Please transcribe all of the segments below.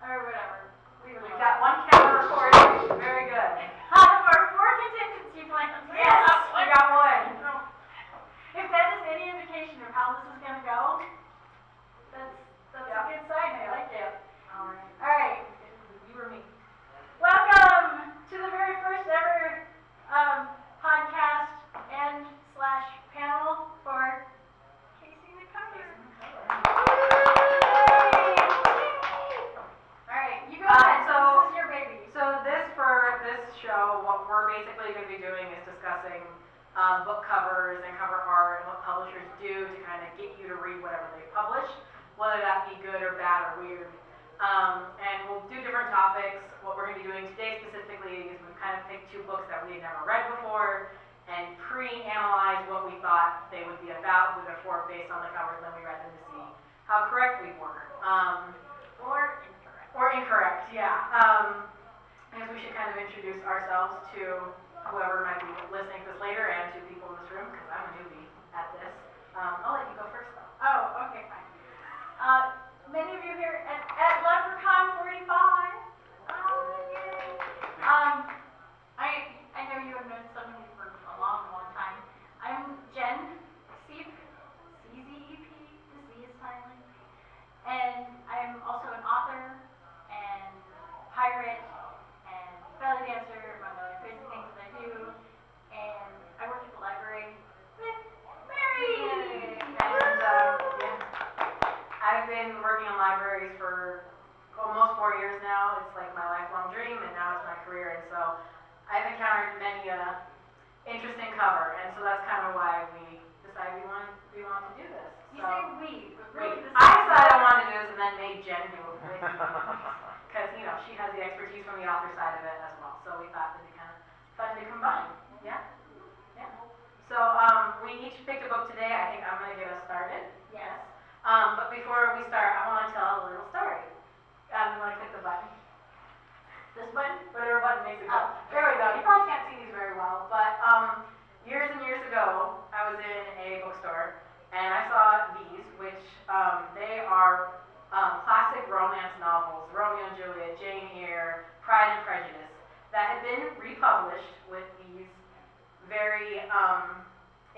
or whatever. We've got one camera recording. Very good. Out of our 4 contingency plans, Yes, we got one. If that is any indication of how this is going to go, that's a good sign. I like it. All right. All right. You or me? Welcome to the very first ever podcast and / panel for Casey the Cover. All right, you go ahead. This is your baby. So for this show, what we're basically going to be doing is discussing book covers and cover art and what publishers do to kind of get you to read whatever they publish, whether that be good or bad or weird. And we'll do different topics. What we're going to be doing today specifically is we've kind of picked 2 books that we had never read before and pre-analyzed what we thought they would be about, who they're for, based on the covers, and then we read them to see how correct we were. Or incorrect. Or incorrect, yeah. I guess we should kind of introduce ourselves to whoever might be listening to this later and to people in this room, because I'm a newbie at this. I'll let you go first, though. Oh, okay, fine. Many of you here at Leprecon45. Oh, yay. I know you have known some of you for a long, long time. I'm Jenn, C-Z-E-P, the Z is silent. And I'm also an author and pirate and belly dancer, among other crazy things that I do. And I work at the library with Mary. And I've been working in libraries for almost 4 years now. It's like my lifelong dream, and now it's my career. And so I've encountered many interesting cover, and so that's kind of why we decided we want to do this. You say we, but really this I decided I wanted to do this, and then made Jen do it with me, because she has the expertise from the author side of it as well. So we thought it'd be kind of fun to combine. Yeah. So we each picked a book today. I think I'm going to get us started. Yes. But before we start, I want to tell a little story. You want to click the button? This button? Whatever button makes it go. There we go. You probably can't see these very well, but years and years ago, I was in a bookstore, and I saw these, which they are classic romance novels, Romeo and Juliet, Jane Eyre, Pride and Prejudice, that had been republished with these very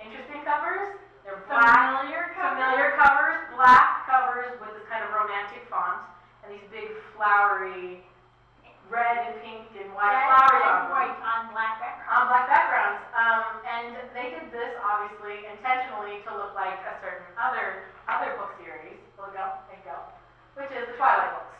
interesting covers. They're black, familiar covers, black covers with this kind of romantic font, and these big flowery red and pink and white flowers on them. White on black background. On black backgrounds. And they did this, obviously, intentionally to look like a certain other book series, which is the Twilight books.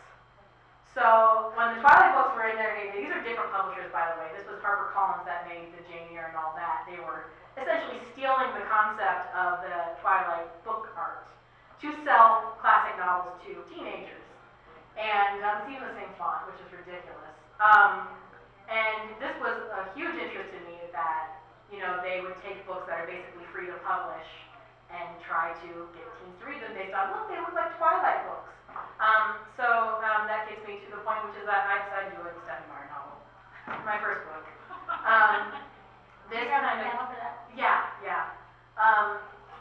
So when the Twilight books were in their heyday, these are different publishers, by the way. This was HarperCollins that made the Jane Eyre and all that. They were essentially stealing the concept of the Twilight book art to sell classic novels to teenagers. And it's even the same font, which is ridiculous. And this was a huge interest in me that, they would take books that are basically free to publish and try to get teens to read them based on, look, they look like Twilight books. So that gets me to the point, which is that I decided to do a Stephanie Meyer novel, my first book. This kind of panel for that? Yeah.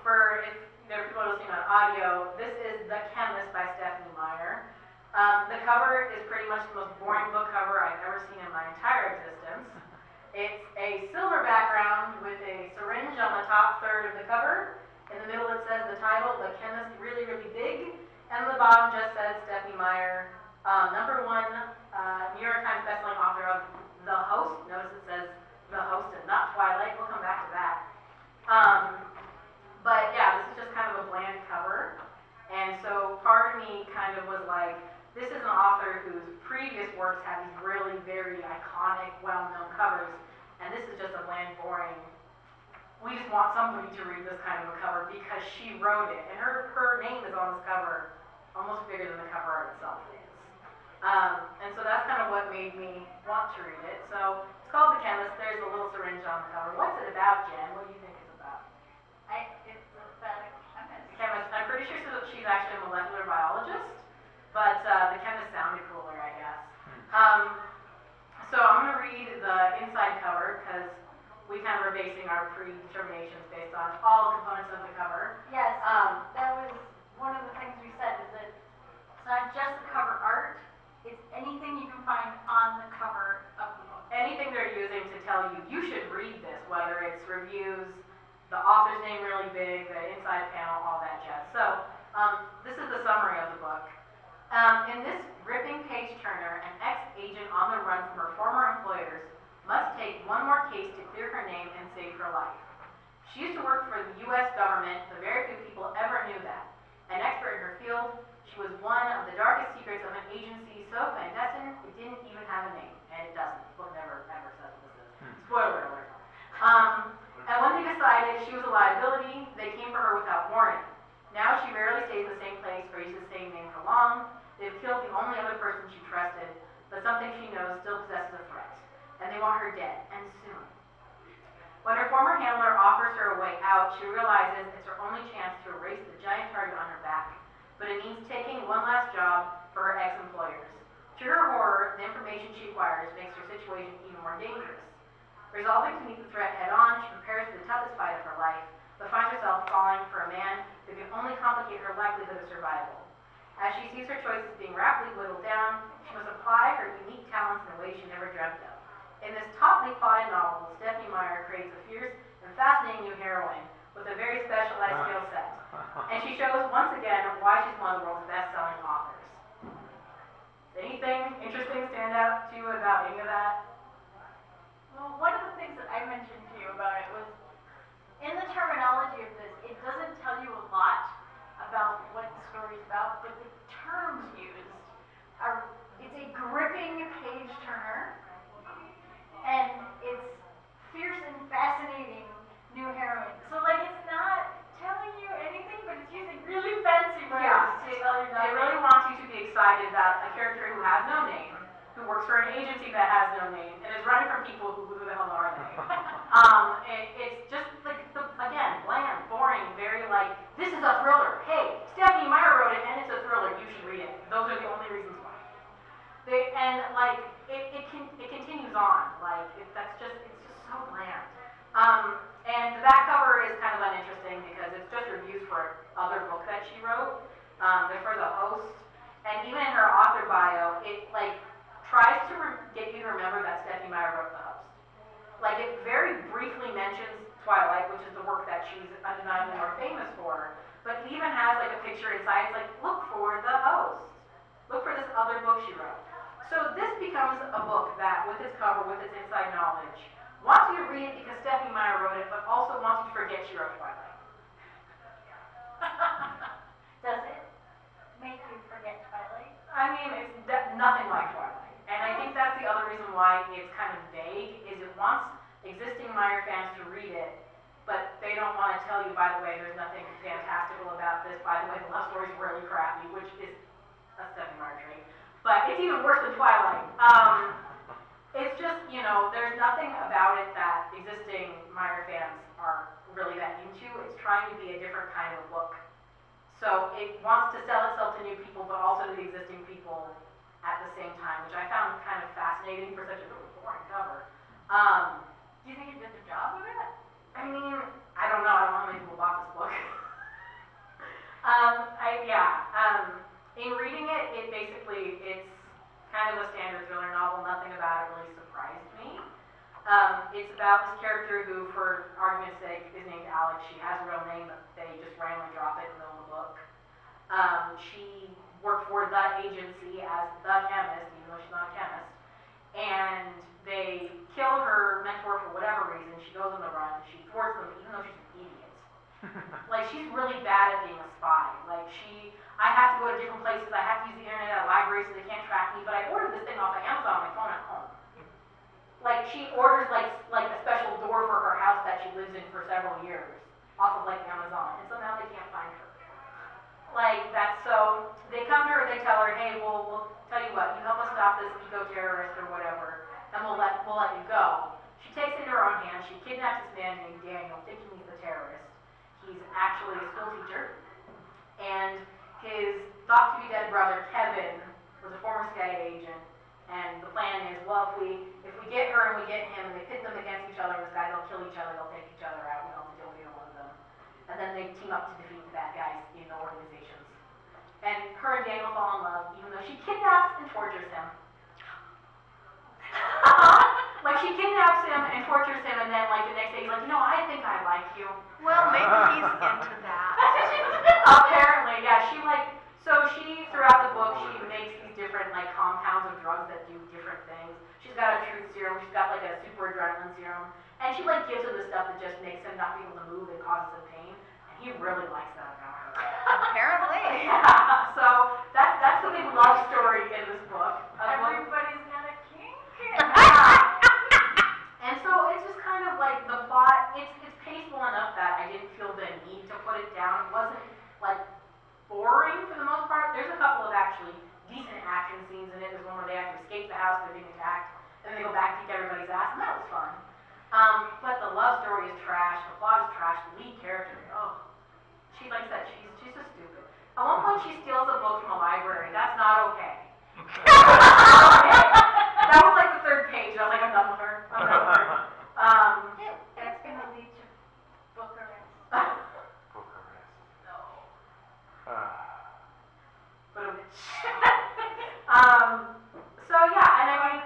For if there are people listening on audio, this is The Chemist by Stephanie Meyer. The cover is pretty much the most boring book cover I've ever seen in my entire existence. It's a silver background with a syringe on the top third of the cover. In the middle it says the title, The Chemist, really, really big. And the bottom just says Stephanie Meyer, #1 New York Times bestselling author of The Host. Notice it says The Host and not Twilight. We'll come back to that. But yeah, this is just kind of a bland cover. And so part of me kind of was like, this is an author whose previous works have these really very iconic, well-known covers, and this is just a bland, boring, we just want somebody to read this kind of a cover because she wrote it, and her name is on this cover almost bigger than the cover art itself is. And so that's kind of what made me want to read it. So it's called The Chemist. There's a little syringe on the cover. What's it about, Jen? What do you think it's about? It's about a chemist. Chemist. I'm pretty sure she's actually a molecular biologist. But The Chemist sounded cooler, I guess. So I'm going to read the inside cover because we kind of are basing our predeterminations based on all components of the cover. Yes, that was one of the things we said, is that it's not just the cover art, it's tell you, you should read this, whether it's reviews, the author's name really big, the inside panel, all that jazz. So, this is the summary of the book. In this gripping page-turner, an ex-agent on the run from her former employers must take one more case to clear her name and save her life. She used to work for the U.S. government, but very few people ever knew that. An expert in her field, she was one of the darkest secrets of an agency so clandestine it didn't even have a name. And it doesn't. The book never ever says what this is. Spoiler alert. And when they decided she was a liability, they came for her without warning. Now she rarely stays in the same place or uses the same name for long. They've killed the only other person she trusted, but something she knows still possesses a threat. And they want her dead, and soon. When her former handler offers her a way out, she realizes it's her only chance to erase the giant target on her back. But it means taking one last job for her ex-employers. To her horror, the information she acquires makes her situation even more dangerous. Resolving to meet the threat head-on, she prepares for the toughest fight of her life, but finds herself falling for a man who can only complicate her likelihood of survival. As she sees her choices being rapidly whittled down, she must apply her unique talents in ways she never dreamt of. In this tautly plotted novel, Stephanie Meyer creates a fierce and fascinating new heroine with a very specialized skill set. And she shows once again why she's one of the world's best-selling authors. Does anything interesting stand out to you about any of that? Well, one of the things that I mentioned to you about it was, in the terminology of this, it doesn't tell you a lot about what the story is about, but the terms used are, it's a gripping page-turner, and it's fierce and fascinating new heroine. So, like, it's not telling you anything, but it's using really fancy words to tell you nothing. It really wants you to be excited about a character who has no name, who works for an agency that has no name, and is running from people who the hell are they? It's just, like, again, bland, boring, very, like, this is a thriller. Hey, Stephanie Meyer wrote it, and it's a thriller. You should read it. Those are the only reasons why. It continues on. Like, it's just so bland. And the back cover is kind of uninteresting because it's just reviews for other book that she wrote. They're for the host. And even in her author bio, it, like, tries to get you to remember that Stephanie Meyer wrote the host. Like, it very briefly mentions Twilight, which is the work that she's undeniably more famous for, but it even has, like, a picture inside. It's like, look for the host. Look for this other book she wrote. So this becomes a book that, with its cover, with its inside knowledge, wants you to read it because Stephanie Meyer wrote it, but also wants you to forget she wrote Twilight. Does it make you forget Twilight? I mean, it's nothing like Twilight. And I think that's the other reason why it's kind of vague, is it wants existing Meyer fans to read it, but they don't want to tell you, by the way, there's nothing fantastical about this. By the way, the love story's really crappy, which is a Stephanie Meyer trait. But it's even worse than Twilight. It's just, you know, there's nothing about it that existing Meyer fans are really that into. It's trying to be a different kind of book. So it wants to sell itself to new people, but also to the existing people at the same time, which I found kind of fascinating for such a really boring cover. Do you think it did the job of it? I mean, I don't know. I don't know how many people bought this book. In reading it, it's kind of a standard thriller novel. Nothing about it really surprised me. It's about this character who, for argument's sake, is named Alex. She has a real name, but they just randomly drop it in the middle of the book. She worked for the agency as the chemist, even though she's not a chemist. And they kill her mentor for whatever reason. She goes on the run. She thwarts them, even though she's an idiot. Like, she's really bad at being a spy. Like, I have to go to different places. I have to use the internet at libraries so they can't track me. But I ordered this thing off of Amazon on my phone at home. Like, she orders, like a special door for her house that she lives in for several years off of, like, Amazon. And somehow they can't find her. Like, that's so, they come to her, they tell her, hey, we'll tell you what, you help us stop this eco-terrorist or whatever, and we'll let you go. She takes it into her own hands. She kidnaps this man named Daniel, thinking he's the terrorist. He's actually a school teacher. And his thought-to-be-dead brother, Kevin, was a former CIA agent. And the plan is, well, if we get her and we get him, and they pit them against each other, this guy, they'll kill each other, they'll take each other out, we don't have to deal with either one of them. And then they team up to defeat the bad guys in the organizations. And her and Daniel fall in love, even though she kidnaps and tortures him. Like, she kidnaps him and tortures him, and then, like, the next day he's like, you know, I think I like you. Well, maybe he's into that. Apparently, yeah, throughout the book, she makes these different, like, compounds of drugs that do different things. She's got a truth serum, she's got, like, a super adrenaline serum, and she, like, gives him the stuff that just makes him not be able to move and causes him pain, and he really likes that about her. Apparently. Yeah, so that's the big love story in this book. Everybody's got a kink. And so it's just kind of like the plot, it's paceful enough that I didn't feel the need to put it down. It wasn't like boring for the most part. There's a couple of actually decent action scenes in it. There's one where they have to escape the house, they're being attacked, and then they go back to kick everybody's ass, and that was fun. But the love story is trash, the plot is trash, the lead character, she, like I said, she's just stupid. At one point she steals a book from a library. That's not okay. That was like the third page. I was like, I'm done with her. That's gonna lead to book arrest. Book arrest. No. But so yeah, and I mean,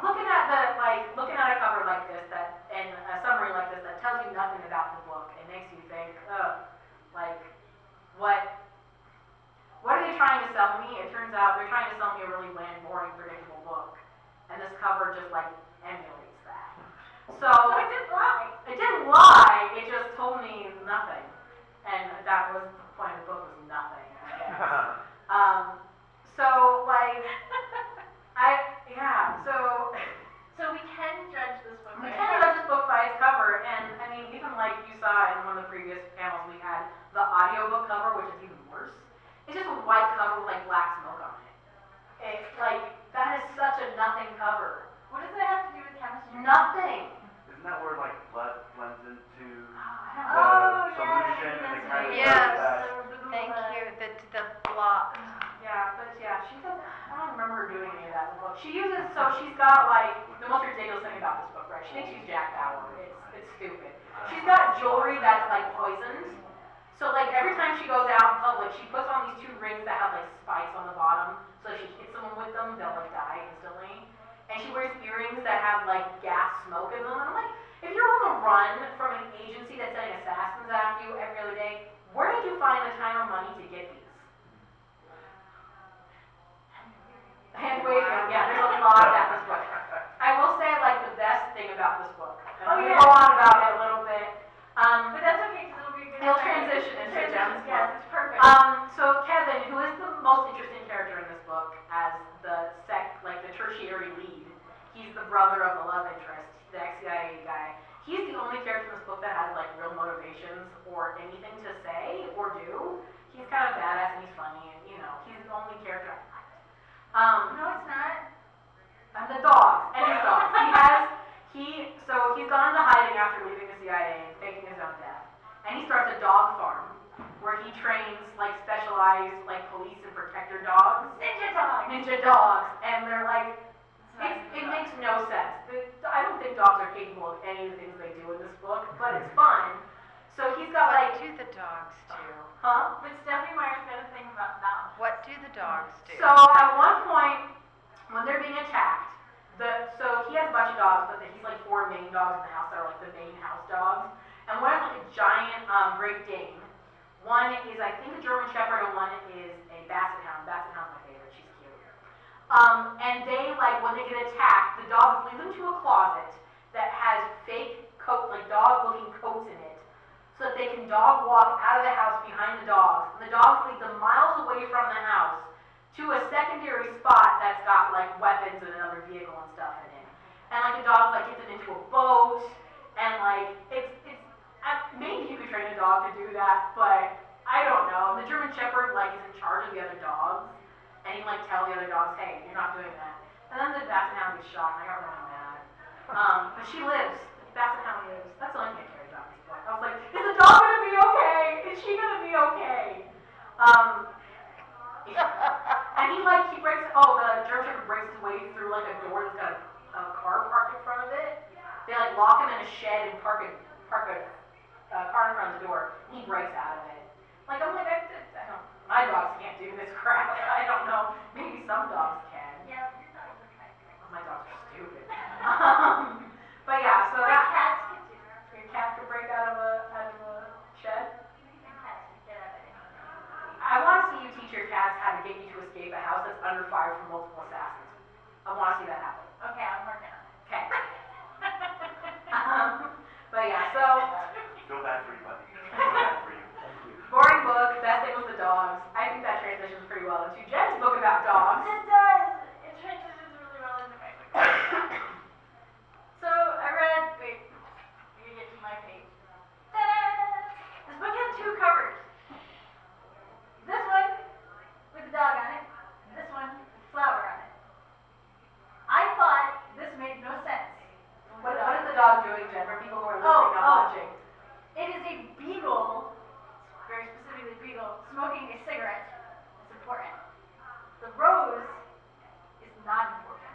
looking at a cover like this and a summary like this that tells you nothing about the book, it makes you think, like, what are they trying to sell me? It turns out they're trying to sell me a really bland, boring, predictable book, and this cover just like emulates that. So it didn't lie. It didn't lie. It just told me nothing, and that was the point of the book, was nothing, I guess. So like, So we can judge this book. we can judge this book by its cover, and I mean, even like you saw in one of the previous panels, we had the audiobook cover, which is even worse. It's just a white cover with like black smoke on it. That is such a nothing cover. What does that have to do with chemistry? Nothing. Isn't that where like blood blends into Oh, solution and it kind of Yes. does Thank you. The block. Yeah, but yeah, she doesn't, I don't remember her doing any of that in the book. She's got like, the most ridiculous thing about this book, right? She thinks she's Jack Bauer. It's stupid. She's got jewelry that's like poisoned. So like every time she goes out in public, she puts on these 2 rings that have like spikes on the bottom. So if she hits someone with them, they'll like die instantly. And she wears earrings that have like gas smoke in them. And I'm like, if you're on the run from an agency that's sending assassins after you every other day, where did you find the time or money to get these? Hand waving, yeah, there's a lot about this book. I will say, like, the best thing about this book, and I'm going to go on about it a little bit. But that's okay, because it'll be a good It'll transition into Jem's book. Yes, it's perfect. So Kevin, who is the most interesting character in this book as the tertiary lead, he's the brother of the love interest, the ex-CIA guy. He's the only character in this book that has like real motivations or anything to say or do. He's kind of badass and he's funny, and he's the only character I liked. No, it's not. And the dogs, and his dogs. He's gone into hiding after leaving the CIA and faking his own death. And he starts a dog farm where he trains like specialized like police and protector dogs. Ninja dogs. And they're like, it makes no sense. I don't think dogs are capable of any of the things they do in this book, but it's fun. So he's got What like, do the dogs do? huh? But Stephanie Meyer's got a thing about them. What do the dogs do? So at one point, when they're being attacked, so he has a bunch of dogs, but he's like 4 main dogs in the house that are like the main house dogs. And one is like a giant Great Dane. One is, I think, a German Shepherd, and one is a Basset Hound. Basset Hound's my favorite. She's cute. And they, like, when they get attacked, the dogs lead them to a closet that has fake dog-looking coats in it, so that they can dog walk out of the house behind the dogs. And the dogs lead them miles away from the house to a secondary spot that's got like weapons and another vehicle and stuff in it. And like the dogs like get them into a boat, and like maybe you could train a dog to do that, but I don't know. The German Shepherd like is in charge of the other dogs, and he like tell the other dogs, hey, you're not doing that. And then the Basset Hound gets shot, and I got really mad. But she lives. The Basset Hound lives. That's the only thing I care about this book. I was like, is the dog gonna be okay? Is she gonna be okay? And the German Shepherd breaks his way through like a door that's got a car parked in front of it. They like lock him in a shed and park a car in front of the door, and he breaks out of it. Like, I'm like, I don't, my dogs can't do this crap. I don't know. Maybe some dogs can. Yeah, your dogs are kind of My dogs are stupid. get you to escape a house that's under fire from multiple assassins. I want to see that happen. Okay, I'm working on it. Okay. But yeah, so Feel bad for you, buddy. Feel bad for you. boring book. Best thing was the dogs. I think that transitions pretty well into Jen's book about dogs. It does. It transitions really well into my book. So I read. Wait, let me get to my page. Ta-da! This book has two covers. This one with the dog on it. And this one with the flower on it. I thought this made no sense. What is the dog doing, Jen, for people who are listening, not watching? It is a beagle, very specifically beagle, smoking a cigarette. It's important. The rose is not important.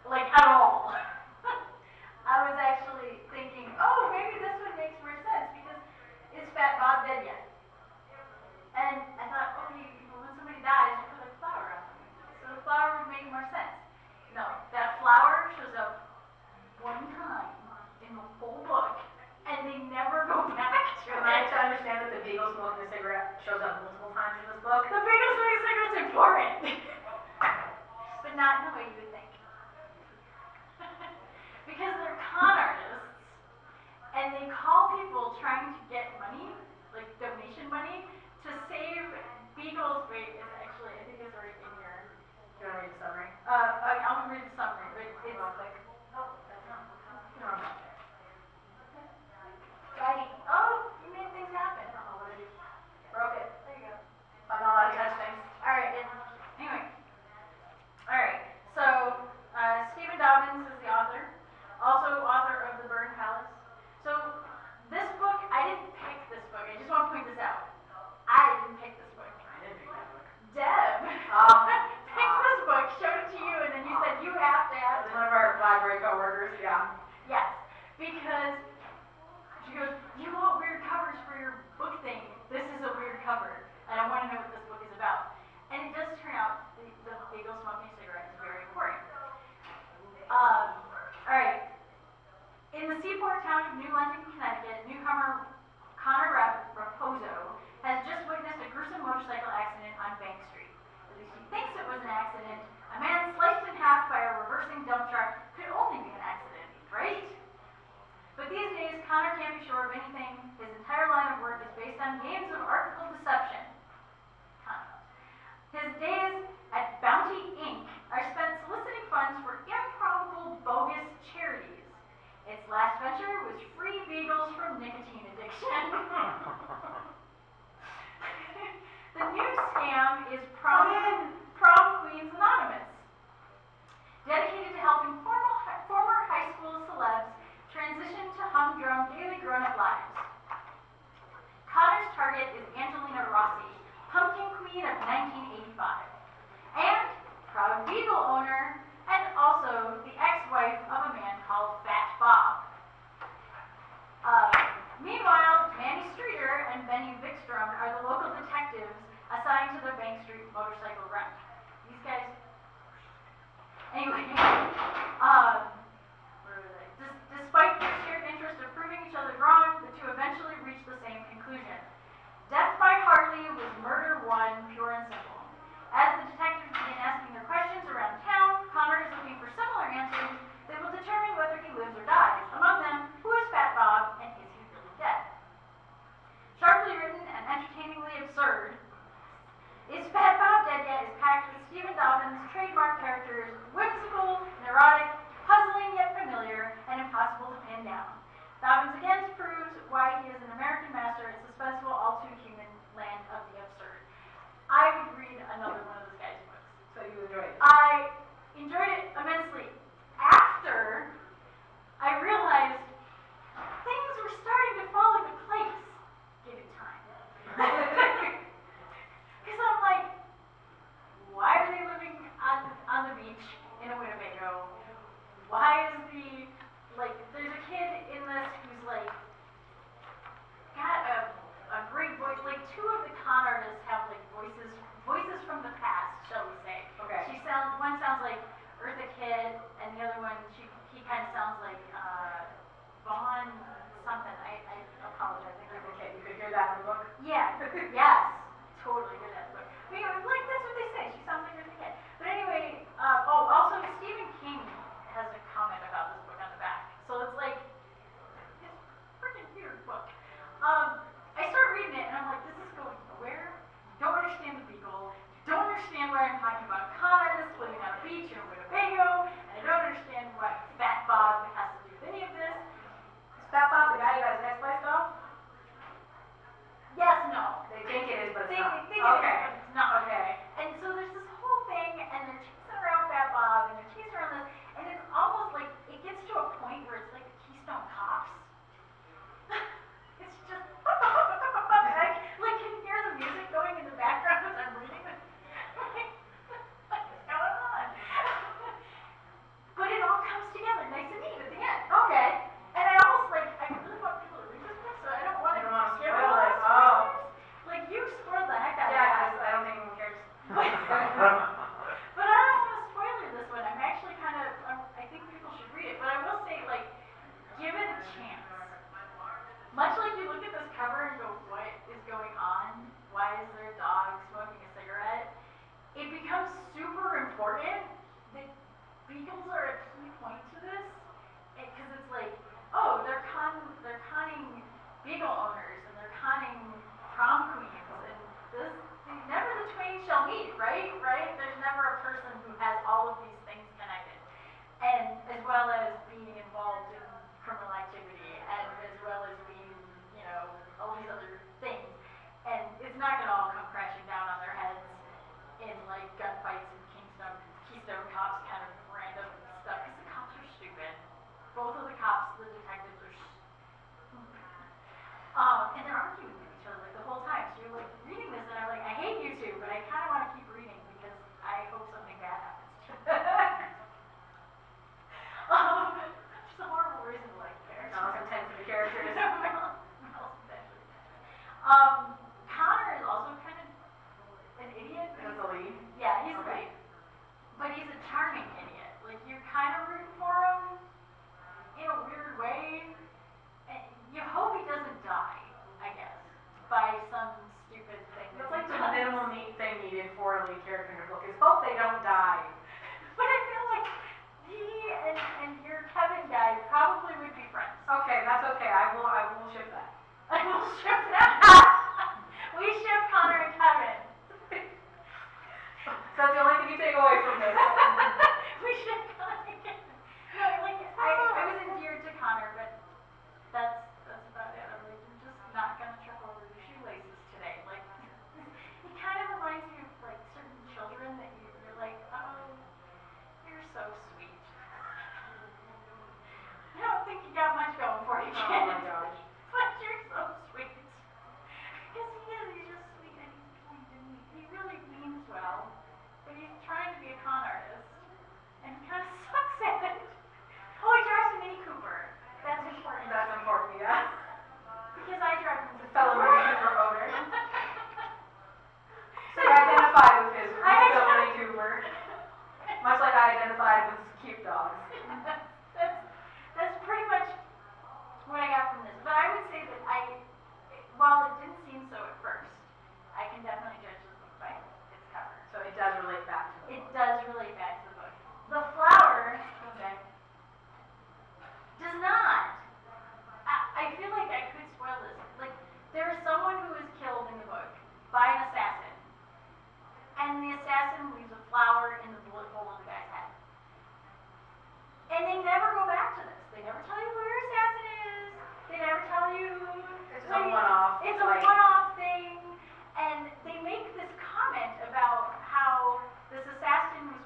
Like, at all. I was actually thinking, oh, maybe this one makes more sense because is Fat Bob dead yet? And I thought, okay, when somebody dies, you put a flower on them. So the flower would make more sense. No, that flower shows up one time in the whole book, and they never go back to Am I it. to understand that the beagle smoking a cigarette shows up multiple times in this book? The beagle smoking cigarette's important, but not in the way you would think. Because they're con artists, and they call people trying to get money, like donation money, to save beagles. Wait, it's actually, I think it's right in here. Do you want to read the summary? I'll read the summary, but it's like, Oh, that's not. You know what I'm saying. dragging. Oh, you made things happen. Oh, what did you? Broke it. There you go. I'm not allowed to touch things. Alright, anyway. Alright, so Stephen Dobyns is the author, also author of The Burned Palace. So this book, I didn't pick this book. I just want to point this out. I didn't pick this book. I didn't pick that book. Deb picked this book, showed it to you, and then you said you have to have It's this. one of our library coworkers, yeah. Yes, because she goes, you want weird covers for your book thing. This is a weird cover, and I want to know what this book is about. And it does turn out the beagle smoking cigarette is very important. Alright. In the seaport town of New London, Connecticut, newcomer Connor Raposo has just witnessed a gruesome motorcycle accident on Bank Street. At least he thinks it was an accident. A man sliced in half by a reversing dump truck could only be an accident, right? But these days, Connor can't be sure of anything. His entire line of work is based on games of artful deception. His days at Bounty Inc. are spent soliciting funds for improbable, bogus charities. Its last venture was free beagles from nicotine addiction. The new scam is Prom Queens Anonymous, dedicated to helping former high school celebs transition to humdrum daily grown-up lives. Connor's target is Angelina Rossi, Pumpkin Queen of 1985, and proud beagle owner, and also the ex-wife of a man called Fat Bob. Meanwhile, Manny Streeter and Benny Vikstrom are the local detectives assigned to their Bank Street motorcycle run. These guys. Anyway, where were they? Despite their shared interest of proving each other wrong, the two eventually reach the same conclusion. Death by Harley was murder one, pure and simple. As the detectives begin asking their questions around town, Connor is looking for similar answers that will determine whether he lives or dies. Among them, who is Fat Bob and is he really dead? Sharply written and entertainingly absurd, Is Fat Bob Dead Yet is packed with Stephen Dobyns' trademark characters, whimsical, neurotic, puzzling yet familiar, and impossible to pin down. Dobyns again proves why he is an American master at suspenseful, all too human land of the absurd. I would read Okay. but it's not. Okay. And so there's this whole thing, and they're chasing around Fat Bob, and they're chasing around this, and it's almost like, it gets to a point where it's like the Keystone Cops. It's just, like, can you hear the music going in the background as I'm reading it? Like, what's going on? But it all comes together nice and neat at the end. Okay. And I almost, like, I really want people to read this book, so I don't want You to don't wanna give spoil all it. the Oh. spoilers. Like, you spoiled the heck out of Yeah, that. because I don't think anyone cares. But I don't want to spoiler this one. I'm actually I think people should read it. But I will say, like, give it a chance. Much like you look at this cover and go, what is going on? Why is there a dog smoking a cigarette? It becomes super important that beagles are a key point to this. Because it's like, oh, they're conning beagle owners, and they're conning prom queens, and this, never the twain shall meet, right? Right? There's never a person who has all of these things connected. And as well as being involved in criminal activity, and as well as being, you know, all these other things. And it's not gonna all come crashing down on their heads in like gunfights and Keystone Cops kind of random stuff, because the cops are stupid. Both of the cops, the detectives are and they're arguing with each other like the whole time. So you're like reading this and I'm like, I hate you two, but I kind of want to keep reading because I hope something bad happens to them. It's a horrible reason to like characters. Mel's intensive characters. Mel's intensive. Connor is also kind of an idiot. Is the lead? Yeah, he's Okay. the lead. But he's a charming idiot. Like, you're kind of rooting for him in a weird way. And you hope he doesn't die, I guess, by some stupid thing. That's like the minimal neat thing needed for a lead character in a book is hope they don't die. But I feel like he and your Kevin guy probably would be friends. Okay, that's okay. I will ship that. I will ship that. We ship Connor and Kevin. So that's the only thing you take away from this. We ship Connor and Kevin. No, like, I was endeared to Connor, but that's about it. I'm like, you're just not gonna trip over the shoelaces today. Like, he kind of reminds me of like certain children that you're like, oh, you're so sweet. I don't think you got much going for you, kid. Oh my gosh. But you're so sweet. Because he is, he's just sweet and he's kind and he really means well. But he's trying to be a con artist. And he kind of sucks at it. Oh, he drives a Mini Cooper. That's important. That's important, yeah. Because I drive a Mini Fellow Cooper. Mini Cooper owner. So you identify with his fellow Mini Cooper. Much like I identified with cute dogs. That's pretty much what I got from this. But I would say that while it didn't seem so at first, I can definitely judge this book by its cover. So it does relate back to the It book. does relate back to the book. The flower, okay, does not. I feel like I could spoil this. Like, there is someone who is killed in the book by an assassin, and the assassin leaves a flower in the bullet hole in the guy's head. And they never go back to this. They never tell you who your assassin is. They never tell you. It's a one-off. It's a one-off thing. And they make this comment about how this assassin was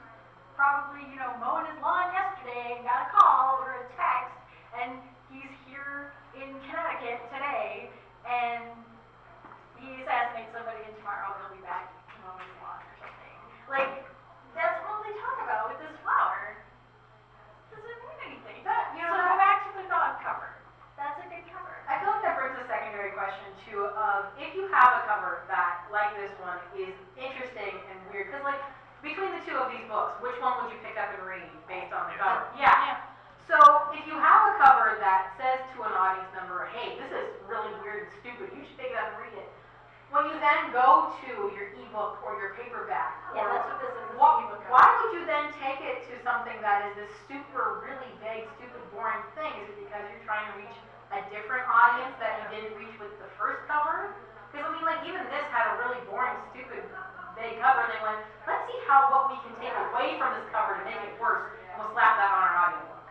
probably, you know, mowing his lawn yesterday and got a call or a text, and he's here in Connecticut today, and he assassinates somebody, and tomorrow he'll be back mowing his lawn or something. Like, that's all they talk about with this flower. Doesn't mean anything. So go back to the dog cover. That's a good cover. I feel like that brings a secondary question too of if you have a cover that, like this one, is interesting and weird, because like between the two of these books, which one would you pick up and read based on the cover? Yeah. So if you have a cover that says to an audience member, hey, this is really weird and stupid, you should pick it up and read it. When you then go to your ebook or your paperback, Yeah, that's what this is. It's an ebook cover. why would you then take it to something that is this super, really vague, stupid, boring thing? Is it because you're trying to reach a different audience that you didn't reach with the first cover? Because I mean, like even this had a really boring, stupid, vague cover, and they went, let's see what we can take away from this cover to make it worse, and we'll slap that on our audiobook.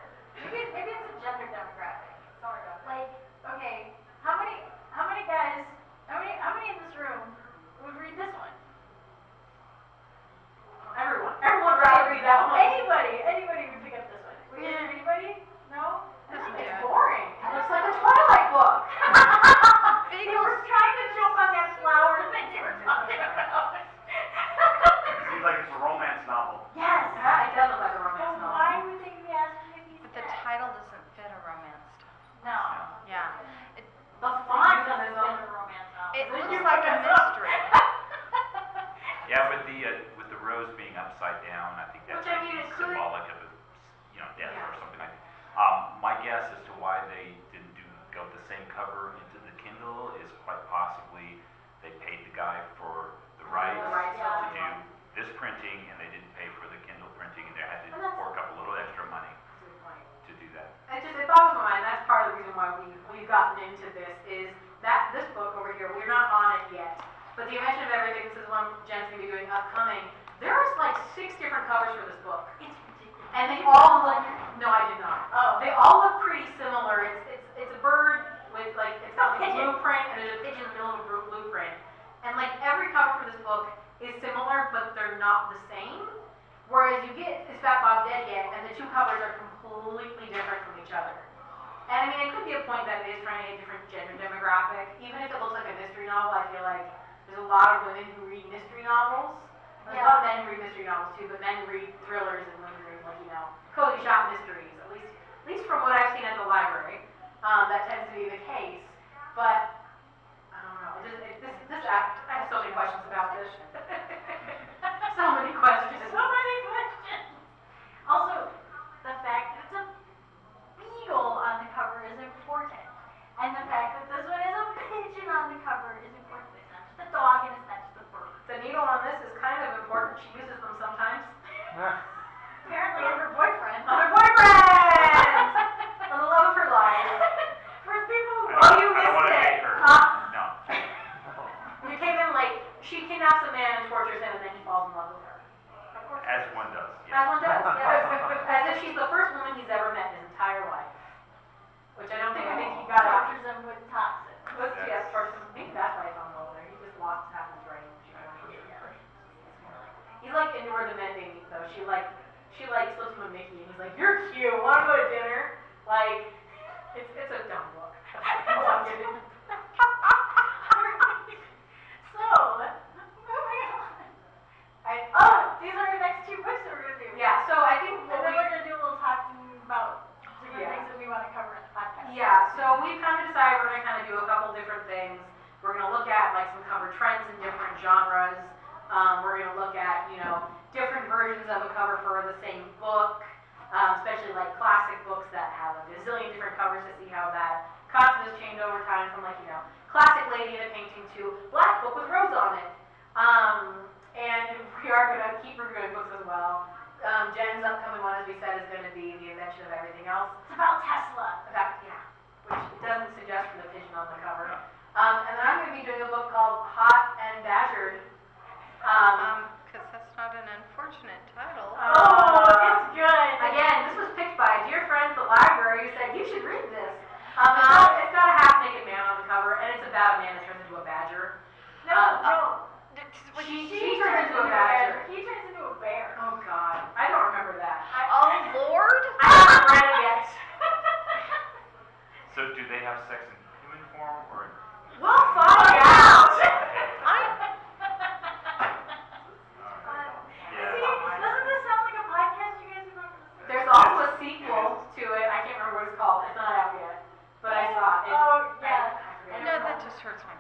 Maybe it's a gender demographic. Sorry about that. Like, okay, how many guys, how many in this room would read this one? with the rose being upside down, I think that's Which, I mean, maybe it could- symbolic of, death Yeah. or something like that. My guess as to why they didn't go with the same cover into the Kindle is quite possibly they paid the guy for the rights rights, to yeah. do this printing, and they didn't pay for the Kindle printing, and they had to And that's- fork up a little extra money That's a good point. to do that. It boggles my mind. That's part of the reason why we've gotten into this is that this book over here, we're not on it yet. But the Invention of Everything, this is one Jen's gonna be doing upcoming. There's like 6 different covers for this book. It's ridiculous. And they all look, no, I did not. Oh. They all look pretty similar. It's a bird with like, it's got like a Pigeon. blueprint, and there's a pigeon in the middle of a blueprint. And like every cover for this book is similar, but they're not the same. Whereas you get Is Fat Bob Dead Yet, and the 2 covers are completely different from each other. And I mean, it could be a point that it is trying to hit different gender demographic. Even if it looks like a mystery novel, I feel like there's a lot of women who read mystery novels. There's a lot of men who read mystery novels too, but men read thrillers and women read like, cozy shop mysteries. At least from what I've seen at the library, that tends to be the case. But I don't know. This act, I have so many questions about this. So many questions. So many questions. Also, the fact that it's a beagle on the cover is important. And the fact that this one is a pigeon on the cover is important. It's not just a dog and it's not just a bird. The needle on this is kind of important. She uses them sometimes. Apparently, and her boyfriend. On her boyfriend! On the love of her life. For people who Oh, you I don't missed wanna it. date her. Huh? No. You came in late. She kidnaps a man and tortures him, and then he falls in love with her. As one does, As yeah. one does, yes. As if she's the first woman he's ever met in his entire life. Which I think he got out. tortures them with toxins. But yes, tortures him. Maybe that's why he fell in love with her. He just lost half his brain. He's like into her the minute they meet, though. She slips him a Mickey, and he's like, "You're cute. Want to go to dinner?" Like, it's a dumb book. I'm kidding. So, moving on. These are the next 2 books that we're going to do. Yeah. So I think And then we're going to do a little talking about different things that we want to cover in the podcast. Yeah, so we've kind of decided we're going to kind of do a couple different things. We're going to look at like some cover trends in different genres. We're going to look at, different versions of a cover for the same book, especially like classic books that have a gazillion different covers to see how that concept has changed over time from like, classic lady in a painting to black book with rose on it. And we are going to keep reviewing books as well. Jen's upcoming one, as we said, is going to be The Invention of Everything Else. It's about Tesla. Which it doesn't suggest from the pigeon on the cover. And then I'm going to be doing a book called Hot and Badgered. Because that's not an unfortunate title. It's good. Again, this was picked by a dear friend at the library who said, you should read this. It's got a half-naked man on the cover, and it's about a man that turns into a badger. No. She turns into a badger. He turns into a bear. Oh, God. I don't remember that. Oh, Lord! I haven't read it yet. So do they have sex in human form or? We'll find out. Yeah. Doesn't this sound like a podcast you guys are going to listen to? There's also a sequel to it. I can't remember what it's called. It's not out yet. But I saw it. Oh, yeah. I forget what No, it's that called. just hurts my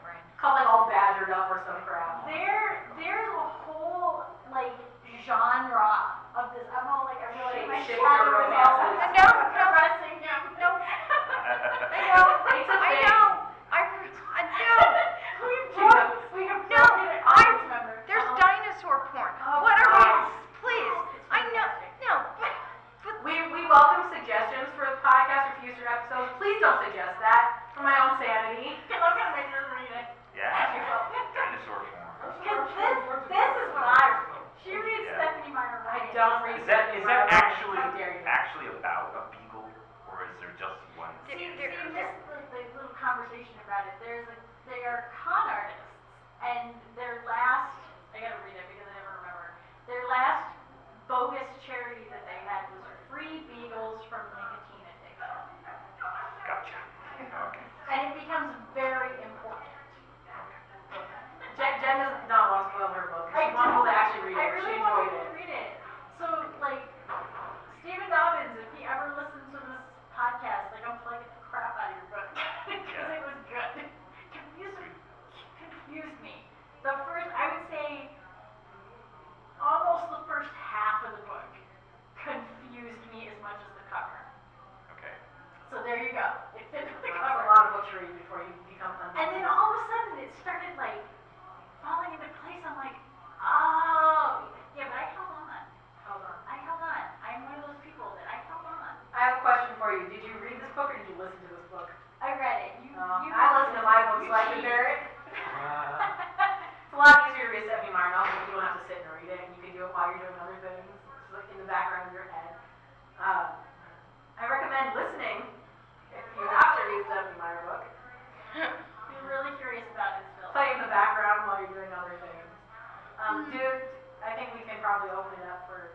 I think we can probably open it up for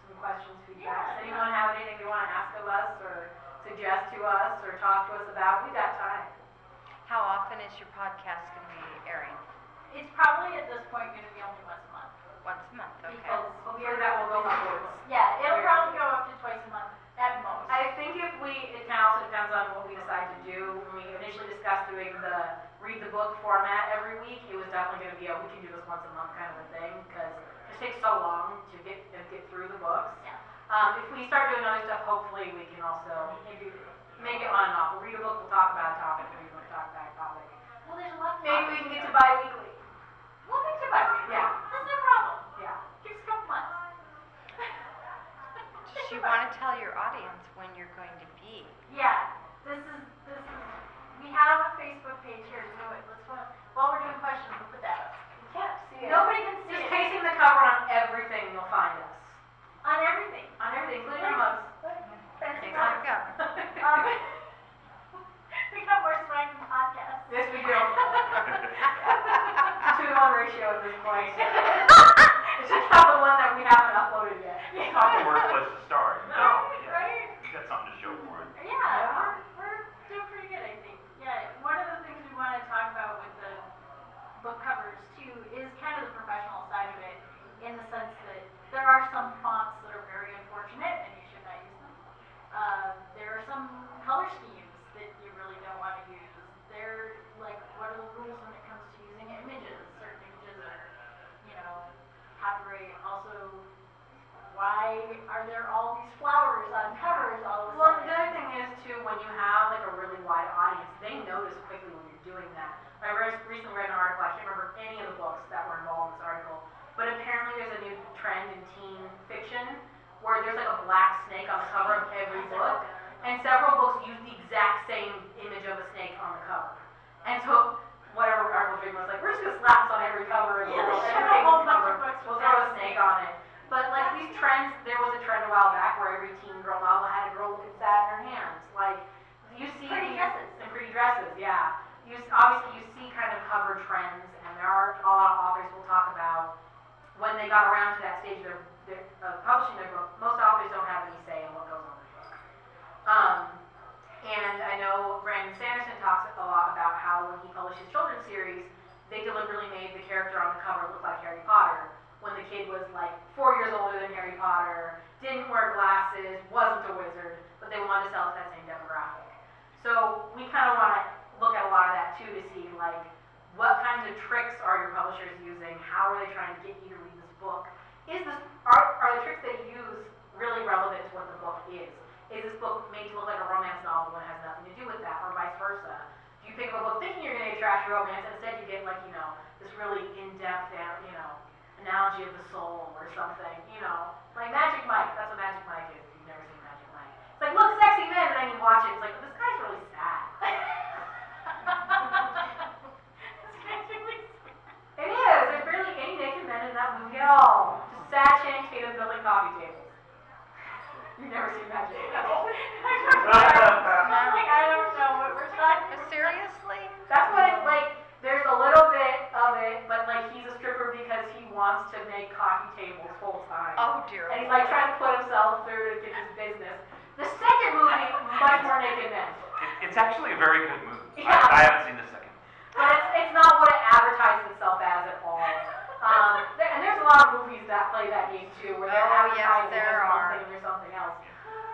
some questions, feedback. Yeah. Does anyone have anything they want to ask of us or suggest to us or talk to us about? We've got time. How often is your podcast going to be airing? It's probably at this point going to be only once a month. Once a month, okay. Because Hopefully that will go upwards. Yeah, it'll probably go up to twice a month at most. I think it kind of also depends on what we decide to do. When we initially discussed doing the read the book format every week, it was definitely going to be we can do this once a month kind of a thing because it just takes so long to get through the books. Yeah. If we start doing other stuff, hopefully we can also maybe make it on and off. We'll read a book, we'll talk about a topic, we'll read a book, talk about a topic. Well, there's a lot. Maybe we can get to bi-weekly. We'll get to bi-weekly. Yeah. That's no problem. Yeah. Give us a couple months. Does she want to tell your audience when you're going to be? Yeah. This is. We have a Facebook page here. So while we're doing questions, we'll put that up. You can't see it. Nobody can see Just it. pasting the cover on everything, you'll find us. On everything. On everything, including our mugs. Fancy There mugs. you go. We got more swag than podcasts. Yes, we do. 2-to-1 ratio at this point. It's just not the one that we haven't uploaded yet. It's not the worst place to start. No, Yeah. right? You got something to show for it. Yeah, we're doing pretty good, I think. Yeah, one of the things we want to talk about with the book covers too is kind of the professional side of it, in the sense that there are some fonts that are very unfortunate and you should not use them. There are some color schemes that you really don't want to use. They're like, what are the rules when it comes to using images? Certain images are, copyright. Also, why are there all these flowers on covers all of a Well, sudden? the other thing is too, when you have like a really wide audience, they notice quickly when you're doing that. I recently read an article, I can't remember any of the books that were involved in this article, but apparently there's a new trend in teen fiction where there's like a black snake on the cover of every book, and several books use the exact same image of a snake on the cover. And so, whatever article was was like, we're just gonna slap this on every cover in the Yeah, world, they every should have a whole famous bunch cover, of books with we'll throw a that snake snake. on it. But like these trends, there was a trend a while back where every teen girl novel had a girl looking sad in her hands. Like, you see Pretty dresses. And pretty dresses, yeah. Obviously you see kind of cover trends, and there are a lot of authors will talk about when they got around to that stage of publishing their book. Most authors don't have any say in what goes on their book. And I know Brandon Sanderson talks a lot about how when he published his children's series, they deliberately made the character on the cover look like Harry Potter, when the kid was like 4 years older than Harry Potter, didn't wear glasses, wasn't a wizard, but they wanted to sell it to that same demographic. So we kind of want to look at a lot of that too to see like what kinds of tricks are your publishers using, how are they trying to get you to read this book? Are the tricks they use really relevant to what the book is? Is this book made to look like a romance novel when it has nothing to do with that, or vice versa? Do you pick up a book thinking you're going to get a trash romance, and instead you get like, this really in-depth, analogy of the soul or something, like Magic Mike. That's what Magic Mike is. If you've never seen Magic Mike, it's like, look, sexy men, and then you watch it, it's like, this guy's really sad. This guy's really sweet. It is. There's barely any naked men in that movie at all. Just sad Channing Tatum building coffee tables. You've never seen Magic Mike. I'm like, I don't know what we're talking about. Seriously? That's what it's like. There's a little bit of it, but like he's a stripper because he wants to make coffee tables full time. Oh dear. And he's like trying to put himself through to get his business. The second movie, much more naked men. It's actually a very good movie. Yeah. I haven't seen the second. But it's not what it advertises itself as at all. And there's a lot of movies that play that game too, where they're Oh, yes, advertising there as one are. thing or something else.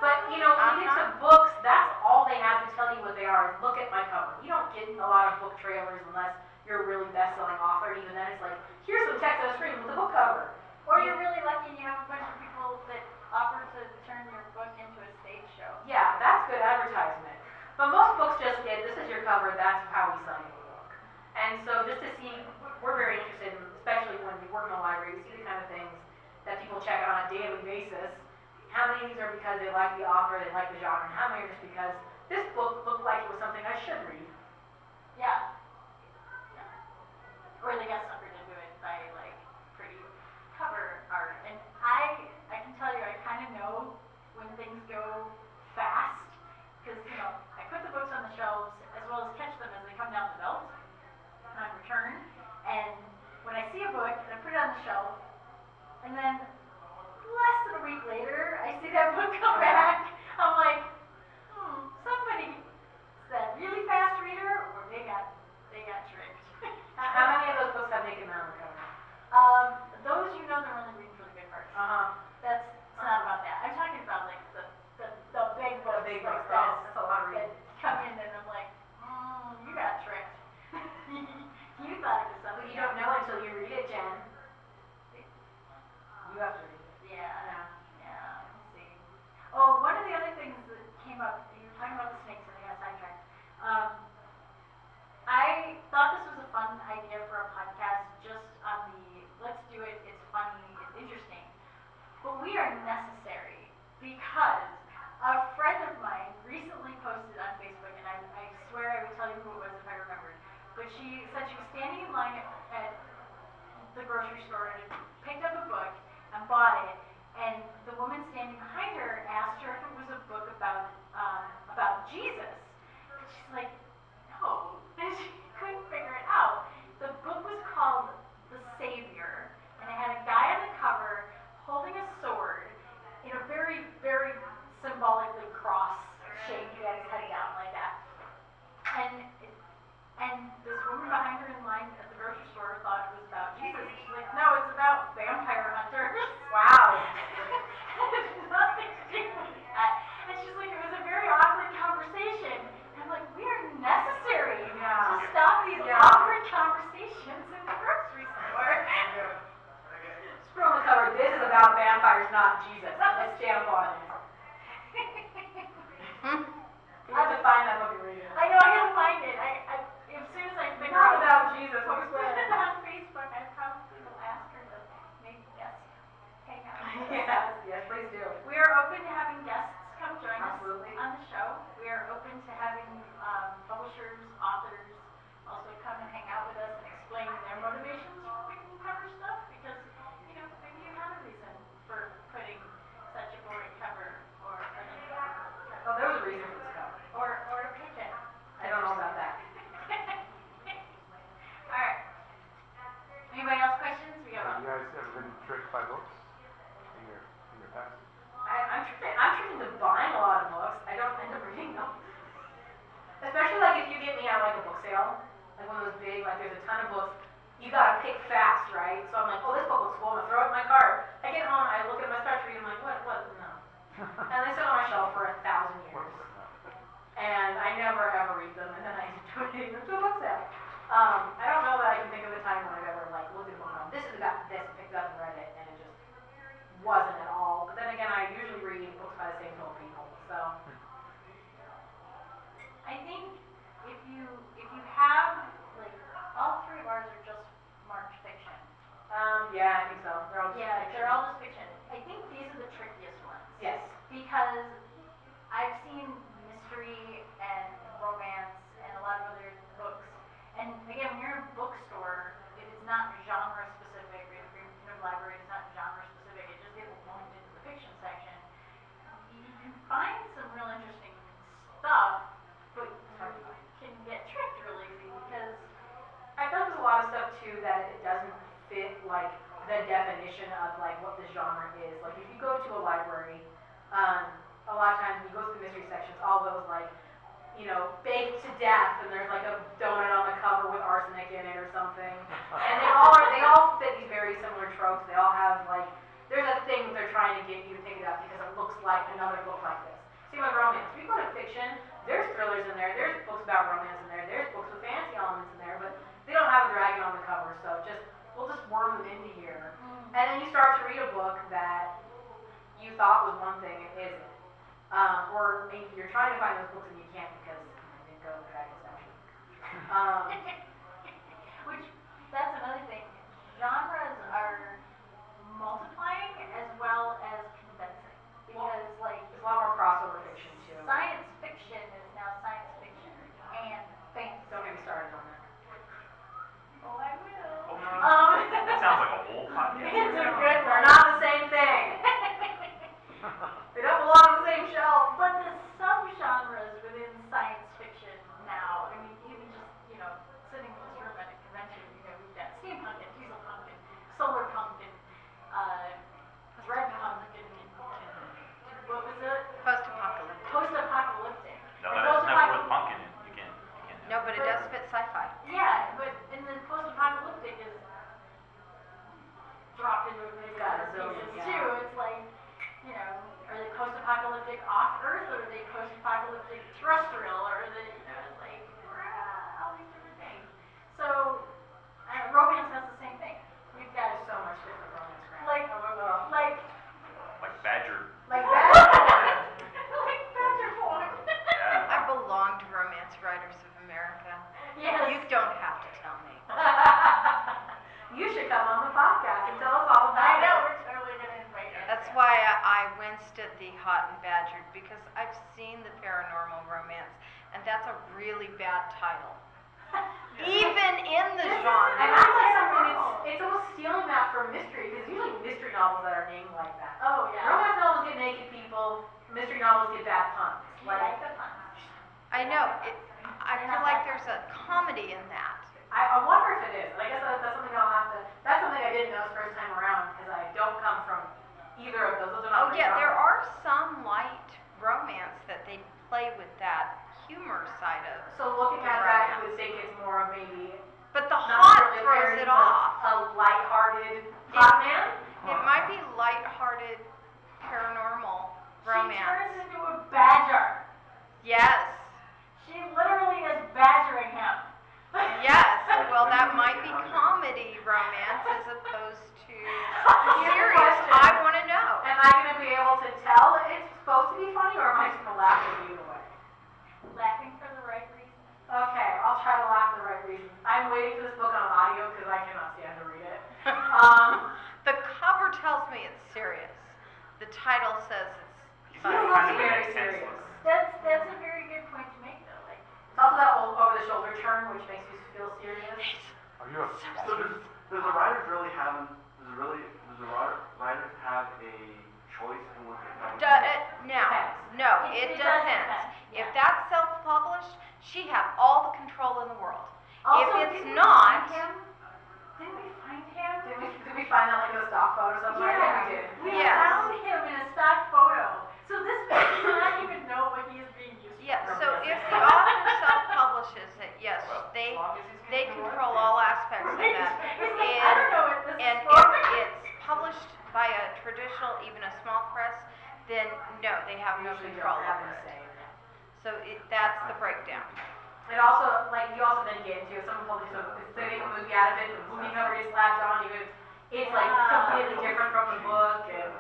But when you get to books, that's all they have to tell you what they are is look at my cover. You don't get a lot of book trailers unless you're a really best-selling author, and even then it's like, here's some text on the screen with the book cover. Or you're really lucky and you have a bunch of people that offer to turn your book into a stage show. Yeah, that's good advertisement. But most books just get, this is your cover, that's how we sell you a book. And so just to see, we're very interested in, especially when we work in the library, we see the kind of things that people check out on a daily basis. How many of these are because they like the author, they like the genre, and how many are just because this book looked like it was something I should read. Yeah. Or they got suckered into it by like pretty cover art. And I can tell you, I kind of know when things go fast, because I put the books on the shelves as well as catch them as they come down the belt on return. And when I see a book and I put it on the shelf And then less than a week later, I see that book come back. I'm like, somebody is that really fast reader, or they got tricked. How many of those books have Naked Man on the cover? Those they're only reading for the good parts. That's it's not about that. I'm talking about like the big books. The big like books. this, That's a lot of that reading. come in and I'm like, you got tricked. You thought it was something. But you don't know until you read it, Jen. You have to read it. Yeah. Let's see. Oh, one of the other things that came up, you were talking about the snakes and I got sidetracked. I thought this was a fun idea for a podcast, just on the let's do it, it's funny, it's interesting. But we are necessary because a friend of mine recently posted on Facebook, and I swear I would tell you who it was if I remembered, but she said she was standing in line at the grocery store and picked up a book and bought it, and the woman standing behind her asked her if it was a book about Jesus. And she's like, no, and she couldn't figure it out. The book was called The Savior, and it had a guy on the cover holding a sword in a very, very symbolically cross shape. He had his head down like that. And this woman behind her in line at the grocery store thought it was about Jesus. And she's like, no, it's about vampire hunters. Wow. It has nothing to do with that. And she's like, it was a very awkward conversation. And I'm like, we are necessary to stop these awkward conversations in the grocery store. Just put on the cover, this is about vampires, not Jesus. Let's stamp on it. You have to find that book and read it. I know, I gotta find it. As soon as I figure Not out about Jesus, post what's it that? on Facebook, I probably will ask her to maybe guest hang out. Yes, please do. We are open to having guests come join Absolutely. us on the show. We are open to having publishers, authors also come and hang out with us and explain their motivations for picking cover stuff, because maybe you have a reason for putting such a boring cover or an cover. Oh, there's a reason for this cover. Or a paycheck. I don't know about that. Alright. Anybody else questions? We got Have one. you guys ever been tricked by books in your past? I'm tricked into buying a lot of books. I don't end up reading them. Especially like if you get me at like a book sale, like one of those big, like there's a ton of books, you gotta pick fast, right? So I'm like, oh, this book looks cool, I'm gonna throw it in my cart. I get home, I look at it, I start to read, I'm like, what, no. And they sit on my shelf for 1,000 years. And I never ever read them, and then I donate them to a book sale. I don't know that I can think of a time when I've ever like looked at a book and gone, this is about this, and picked it up and read it, and it just wasn't at all. But then again, I usually read books by the same 12 people, so. I think if you have like all three of ours are just marked fiction. Yeah, I think so. They're all just Yeah, fiction. they're all just fiction. I think these are the trickiest ones. Yes. Because I've seen mystery and romance and a lot of other books. And again, when you're in a bookstore, it is not genre specific. Or if you're in a library, it's not genre specific. It just gets lumped into the fiction section. You can find some real interesting stuff, but you can get tricked real easy because I feel like there's a lot of stuff too that it doesn't fit like the definition of like what the genre is. Like if you go to a library, a lot of times when you go through the mystery sections, all those like, baked to death, and there's like a donut on the cover with arsenic in it or something. And they all fit these very similar tropes. They all have like, there's a thing that they're trying to get you to pick it up because it looks like another book like this. Same with romance. If you go to fiction, there's thrillers in there, there's books about romance in there, there's books with fancy elements in there, but they don't have a dragon on the cover, so we'll just worm them into here. And then you start to read a book that you thought was one thing and isn't. Or maybe you're trying to find those books and you can't because you didn't go to the dragon section. which that's another thing. Genres are multiplying as well as condensing because like There's a lot more crossover fiction too. science fiction is now science fiction and fantasy. Don't get me started on that. Oh, I will. That sounds like a whole podcast. It's a good They're one. not the same thing. They don't belong on the same shelf. But the subgenres within science fiction now, I mean, even just, sitting in this room at a convention, we've got steampunk and dieselpunk and solar punk and dropped into a million Got other it, so, pieces yeah. too. It's like, you know, are they post-apocalyptic off-Earth, or are they post-apocalyptic terrestrial, or are they, you know, it's like, all these different things. So, romance has the same thing. You've got There's so much different romance around. like Badger. Like that. like badger porn. Yeah. I belong to Romance Writers of America. Yes. You don't have to tell me. You should come on the podcast and tell us all about I know, it. we're totally gonna invite you. That's why I winced at the Hot and Badgered, because I've seen the paranormal romance, and that's a really bad title. Even in the And genre. that's like something, it's almost stealing that from mystery, because usually mystery novels that are named like that. Oh, yeah. Romance novels get naked people, mystery novels get bad puns. You like the puns. I know, I feel like there's a comedy in that. I wonder if it is. I guess that's something I'll have to, that's something I didn't know the first time around, because I don't come from either of those. Those are not Oh yeah, there genres. are some light romance that they play with that humor side of. So looking at that, you would think it's more of maybe But the not hot really a throws parody, it but off. a lighthearted hot man. It might be light-hearted paranormal She romance. turns into a badger. Yes, She literally is badgering him. yes. Well, that might be comedy romance as opposed to serious. question. I want to know. Am I going to be able to tell that it's supposed to be funny, or am I just going to laugh at it either way? Laughing for the right reason. Okay, I'll try to laugh for the right reasons. I'm waiting for this book on audio because I cannot stand to read it. The cover tells me it's serious. The title says it's You funny. look very serious. That's a very good point to make though. Like, It's also that old over-the-shoulder turn, which makes you feel serious. Are you a So does the writers really have, does the writers have a choice in what they cover? No, It it does depends. depend, If yeah. that's self-published, she has all the control in the world. also, If it's didn't we not, find him? Didn't we find him? Did we find that like in a stock photo somewhere? Yeah, we did. we Yes. found him in a stock photo. So this man does not even know what he is being used for. yeah, so if the author self-publishes it, yes, they control all aspects of Right? that. He's like, I don't know what this And is for. if it's published by a traditional, even a small press, then no, they have no Usually control don't have over any it. say in it. So that's the breakdown. It also, like, you also then get into, if someone publishes if they make a movie out of it, the movie cover gets slapped on, even if it's like completely different from the book, and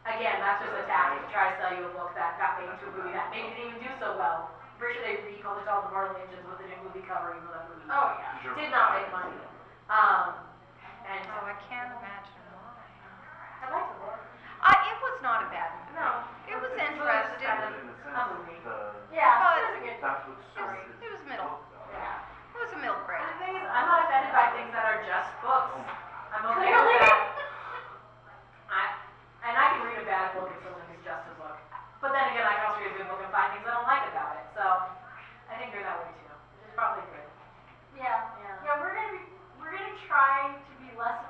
again, that's just a tactic to try to sell you a book that got made into a movie that maybe didn't even do so well. I'm pretty sure they republished all the Mortal Engines with the new movie cover, even though that movie Oh yeah. did not make money. And Oh, I can't imagine why. I liked the book. It was not a bad movie. No. It was It's interesting. kind of in the sense A movie. Yeah, But- that's a good. that's what story It was middle. Yeah. It was a middle grade. And the thing is, I'm not offended by things that are just books. I'm okay Clearly. with that. I can read a bad book and still think it's just a book. But then again, I can also read a good book and find things I don't like about it. So I think they're that way too. It's probably good. Yeah. Yeah. Yeah, we're gonna try to be less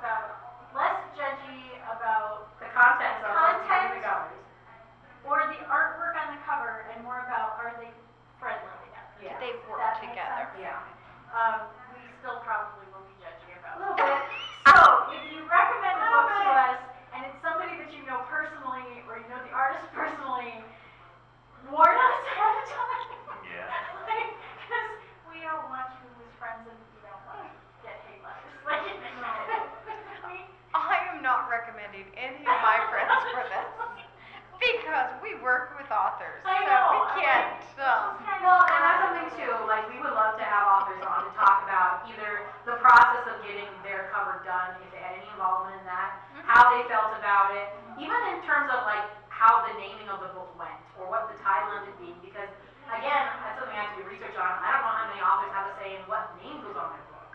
judgy about The contents of Content. the covers. or the artwork on the cover and more about are they friendly together. Yeah. They work That makes together. sense? Yeah. We still probably will be judgy A about little it. bit. So, if you recommend a book to us, and it's somebody that you know personally, or you know the artist personally, warn us ahead of time. Yeah. Like, because we don't want you to lose friends and we don't want to get hate letters. Like, I am not recommending any of my friends for this because we work with authors, I so know, we I'm can't. Well, and that's something too, like, we would love to have authors on to talk about either the process of getting their cover done, if they had any involvement in that, how they felt about it, even in terms of like how the naming of the book went, or what the title ended up being, because again, that's something I have to do research on. I don't know how many authors have a say in what name goes on their book,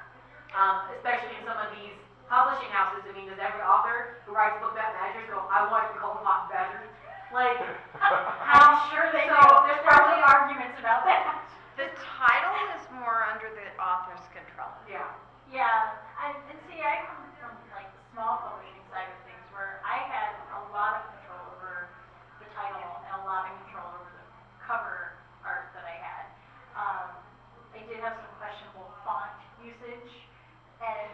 especially in some of these publishing houses. I mean, does every author who writes a book about badgers go, I want it to be called Hot Badgers? Like, I'm sure they So, do. there's probably probably- arguments about that. The title is more under the author's control. Yeah. Yeah, and see, I come from like the small publishing side of things where I had a lot of control over the title and a lot of control over the cover art that I had. I did have some questionable font usage, and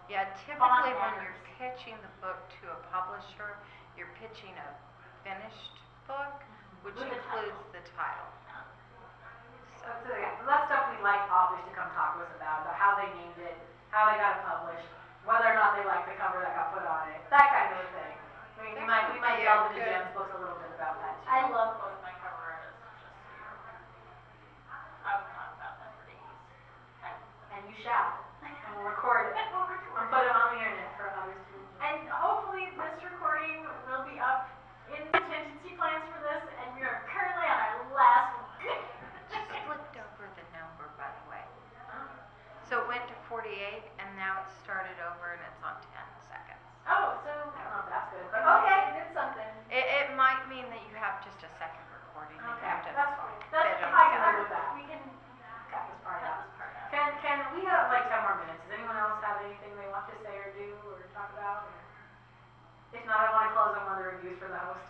Yeah, typically when banners. you're pitching the book to a publisher, you're pitching a finished book, which With a includes the title. So yeah, so that's stuff we'd like authors to come talk to us about how they named it, how they got it published, whether or not they like the cover that got put on it, that kind of a thing. I mean, we might Yeah, delve into good. Jenn's books a little bit about that too. I love both my cover artists, just so you're aware. I will talk about them for days. And you shall. And we'll record it. And put it on the internet for others to enjoy. And hopefully this recording will be up in contingency plans for this, and we are currently on our last one. Just flipped over the number, by the way. So it went to 48, and now it's started over, and it's on 10 seconds. Oh, so I don't know if that's good, but okay, okay. did something. It might mean that you have just a second recording. and you Okay, have to that's fine. That's fit 'em I can live with that. We can Cut this part cut out. this part out. Can we have like 10 more minutes? Does anyone else have anything they want to say or do or talk about? If not, I want to close on one of the reviews for the host.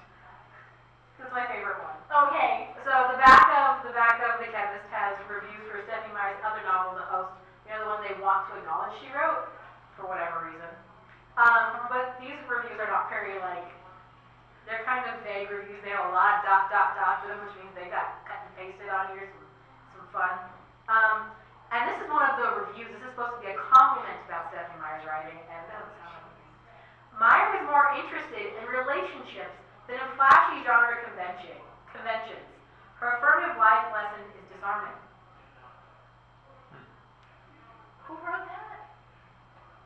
This is my favorite one. Okay. So the back of the Chemist has reviews for Stephanie Meyer's other novel, The Host. You know, the one they want to acknowledge she wrote for whatever reason. But these reviews are not very they're kind of vague reviews. They have a lot of dots in them, which means they got cut and pasted on here, some fun. And this is one of the reviews. This is supposed to be a compliment about Stephanie Meyer's writing, and that was how it is. Meyer is more interested in relationships than in flashy genre conventions. Her affirmative life lesson is disarming. Who wrote that?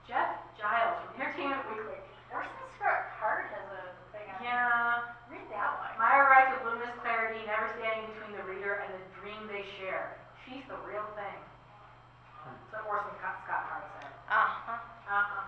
Jeff Giles from Entertainment Weekly. Orson Scott Card has a thing on here. Yeah. Read that one. Meyer writes with luminous clarity, never standing between the reader and the dream they share. She's the real thing. That's what Orson Scott Card said. Uh-huh. Uh-huh.